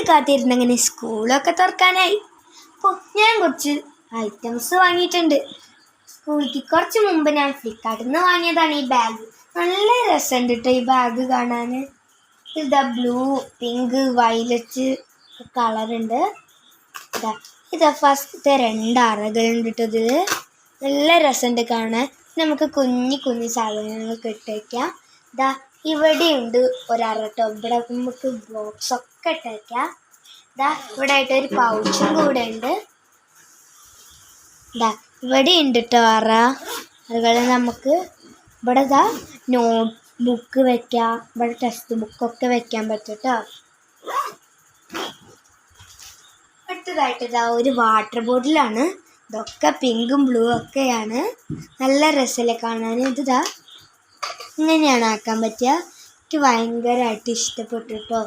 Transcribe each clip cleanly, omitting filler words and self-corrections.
കാത്തിരുന്നങ്ങനെ സ്കൂളൊക്കെ തുറക്കാനായി. അപ്പോൾ ഞാൻ കുറച്ച് ഐറ്റംസ് വാങ്ങിയിട്ടുണ്ട്. സ്കൂളിലേക്ക് കുറച്ച് മുമ്പ് ഞാൻ ഫ്ലിപ്കാർട്ടിൽ നിന്ന് വാങ്ങിയതാണ് ഈ ബാഗ്. നല്ല രസമുണ്ട് കേട്ടോ ഈ ബാഗ് കാണാൻ. ഇതാ ബ്ലൂ, പിങ്ക്, വയലറ്റ് കളറുണ്ട്. ഇതാ ഫസ്റ്റത്തെ 2 അറകളുണ്ട് കേട്ടോ. ഇതിൽ നല്ല രസമുണ്ട് കാണാൻ. നമുക്ക് കുഞ്ഞു കുഞ്ഞു സാധനങ്ങളൊക്കെ ഇട്ട് വയ്ക്കാം. ഇതാ ഇവിടെയുണ്ട് ഒരറ കേട്ടോ. ഇവിടെ നമുക്ക് ബോക്സൊക്കെ ഇട്ട് വയ്ക്കാം. ഇതാ ഇവിടെ ആയിട്ടൊരു പൗച്ചും കൂടെ ഉണ്ട്. ഇതാ ഇവിടെ ഉണ്ട് കേട്ടോ അറകൾ. നമുക്ക് ഇവിടെ ഇതാ നോട്ട് ബുക്ക് വെക്കാം, ഇവിടെ ടെക്സ്റ്റ് ബുക്കൊക്കെ വെക്കാൻ പറ്റും കേട്ടോ. അടുത്തതായിട്ട് ഇതാ ഒരു വാട്ടർ ബോട്ടിലാണ്. ഇതൊക്കെ പിങ്കും ബ്ലൂ ഒക്കെയാണ്. നല്ല രസമല്ലേ കാണാൻ. ഇതാ ഇങ്ങനെയാണ് ആക്കാൻ പറ്റുക. എനിക്ക് ഭയങ്കരമായിട്ട് ഇഷ്ടപ്പെട്ടു കേട്ടോ.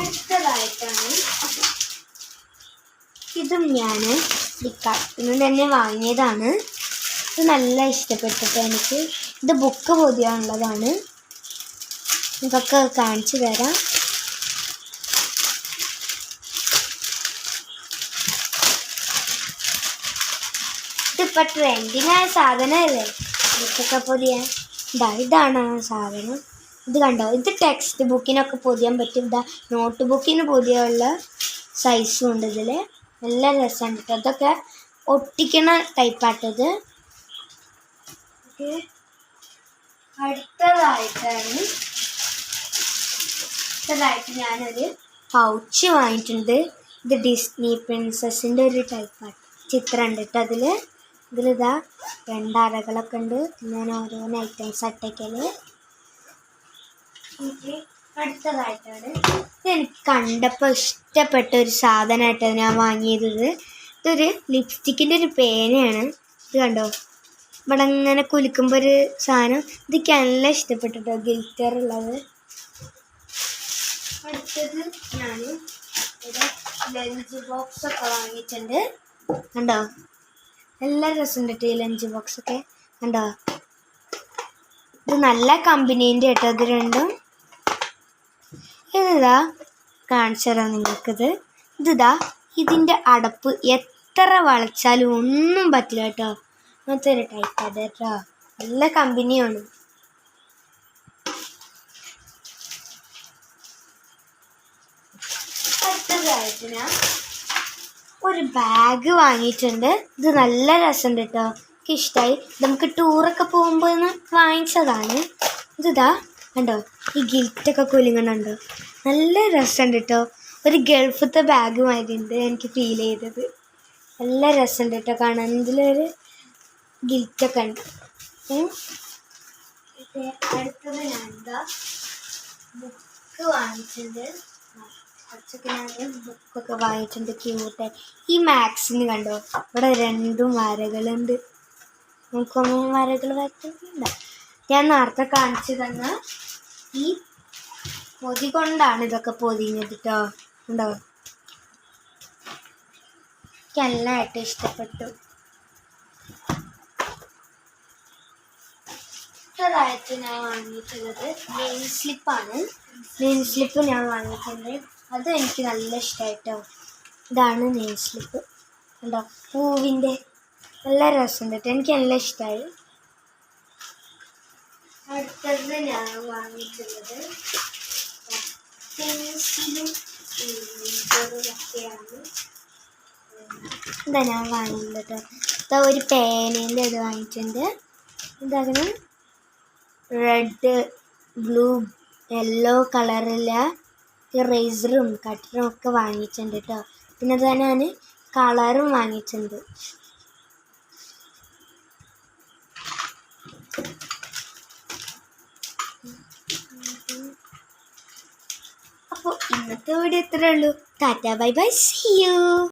അടുത്തതായിട്ടാണ് ഇതും ഞാൻ ഫ്ലിപ്കാർട്ടിൽ നിന്ന് തന്നെ വാങ്ങിയതാണ്. ഇത് നല്ല ഇഷ്ടപ്പെട്ടിട്ട് എനിക്ക്. ഇത് ബുക്ക് പൊതിയാനുള്ളതാണ്. ഇതൊക്കെ കാണിച്ചു തരാം. ഇതിപ്പോൾ ട്രെൻഡിങ്ങായ സാധനമല്ലേ ബുക്കൊക്കെ പൊതിയാൻ. ഇതാണ് ആ സാധനം. ഇത് കണ്ടോ, ഇത് ടെക്സ്റ്റ് ബുക്കിനൊക്കെ പൊതിയാൻ പറ്റും. നോട്ട് ബുക്കിന് പൊതിയാനുള്ള സൈസും ഉണ്ട് ഇതിൽ. നല്ല രസമുണ്ട് കേട്ടോ. അതൊക്കെ ഒട്ടിക്കണ ടൈപ്പാട്ടത്. അടുത്തതായിട്ട് ഞാനൊരു പൗച്ച് വാങ്ങിയിട്ടുണ്ട്. ഇത് ഡിസ്നി പ്രിൻസസിൻ്റെ ഒരു ടൈപ്പാണ്. ചിത്രം ഉണ്ട് കേട്ടോ ഇതിലിതാ 2 അറകളൊക്കെ ഉണ്ട്. ഞാൻ ഓരോന്ന് ഐറ്റംസ് അട്ടയ്ക്കൽ. അടുത്തതായിട്ടാണ് എനിക്ക് കണ്ടപ്പോൾ ഇഷ്ടപ്പെട്ട ഒരു സാധനമായിട്ടാണ് ഞാൻ വാങ്ങിയത്. ഇതൊരു ലിപ്സ്റ്റിക്കിൻ്റെ ഒരു പേനയാണ്. ഇത് കണ്ടോ, ഇവിടെ ഇങ്ങനെ കുലുക്കുമ്പോൾ ഒരു സാധനം. ഇതൊക്കെ നല്ല ഇഷ്ടപ്പെട്ടിട്ടോ, ഗിൽറ്റർ ഉള്ളത്. അടുത്തത് ഞാൻ ഇവിടെ ലഞ്ച് ബോക്സൊക്കെ വാങ്ങിയിട്ടുണ്ട്. കണ്ടോ, നല്ല രസമുണ്ട് കേട്ടോ ഈ ലഞ്ച് ബോക്സൊക്കെ. കണ്ടോ, ഇത് നല്ല കമ്പനീൻ്റെ കേട്ടോ ഇത് രണ്ടും. ഇതാ കാണിച്ചു തരാം നിങ്ങൾക്കിത്. ഇതിൻ്റെ അടപ്പ് എത്ര വളച്ചാലും ഒന്നും പറ്റില്ല കേട്ടോ. അങ്ങനത്തെ ഒരു ടൈപ്പ് അത് കേട്ടോ. നല്ല കമ്പനിയാണ്. അടുത്തതായിട്ട് ഞാൻ ഒരു ബാഗ് വാങ്ങിയിട്ടുണ്ട്. ഇത് നല്ല രസമുണ്ട് കേട്ടോ, എനിക്ക് ഇഷ്ടമായി. നമുക്ക് ടൂറൊക്കെ പോകുമ്പോൾ വാങ്ങിച്ചതാണ്. ഇതാ കണ്ടോ, ഈ ഗിൽറ്റൊക്കെ കുലുങ്ങണുണ്ടോ, നല്ല രസമുണ്ട് കേട്ടോ. ഒരു ഗൾഫത്തെ ബാഗ് മാതിരിയുണ്ട് എനിക്ക് ഫീൽ ചെയ്തത്. നല്ല രസമുണ്ട് കേട്ടോ കാണാൻ. ഇതിലൊരു ഗിൽറ്റൊക്കെ ഉണ്ട്. അടുത്തത് ഞാൻ ബുക്ക് വാങ്ങിച്ചിട്ടുണ്ട്. കുറച്ചൊക്കെ ഞാൻ ബുക്കൊക്കെ വാങ്ങിയിട്ടുണ്ട് ക്യൂട്ട്. ഈ മാക്സിന് കണ്ടോ, ഇവിടെ 2 വരകളുണ്ട്. നമുക്കൊന്നും വരകൾ വരയ്ക്കുന്നില്ല. ഞാൻ നേരത്തെ കാണിച്ചു തന്ന ഈ പൊതി കൊണ്ടാണ് ഇതൊക്കെ പൊതിഞ്ഞത് കേട്ടോ. ഉണ്ടോ, എനിക്ക് നല്ലതായിട്ട് ഇഷ്ടപ്പെട്ടു. അടുത്തതായിട്ട് ഞാൻ വാങ്ങിയിട്ടുള്ളത് നെയിം സ്ലിപ്പാണ്. നെയിം സ്ലിപ്പ് ഞാൻ വാങ്ങിയിട്ടുണ്ട്. അത് എനിക്ക് നല്ല ഇഷ്ടമായിട്ടോ. ഇതാണ് നെയിം സ്ലിപ്പ്. ഉണ്ടോ, പൂവിൻ്റെ നല്ല രസമുണ്ട് കേട്ടോ, എനിക്ക് നല്ല ഇഷ്ടമായി. അടുത്തത് ഞാൻ വാങ്ങിയിട്ടുള്ളത് പെൻസിലും ഒക്കെയാണ്. ഇതാ ഞാൻ വാങ്ങിയിട്ടുണ്ട് കേട്ടോ. ഇതാ ഒരു പേനേൻ്റെ ഇത് വാങ്ങിയിട്ടുണ്ട്. ഇതങ്ങനെ റെഡ്, ബ്ലൂ, യെല്ലോ കളറില്ല ഇറേസറും കട്ടറും ഒക്കെ വാങ്ങിയിട്ടുണ്ട് കേട്ടോ. പിന്നെ അത് ഞാൻ കളറും വാങ്ങിയിട്ടുണ്ട്. അപ്പോൾ ഇന്നത്തെ വീഡിയോ ഇത്രയേ ഉള്ളൂ. Tata bye bye, see U.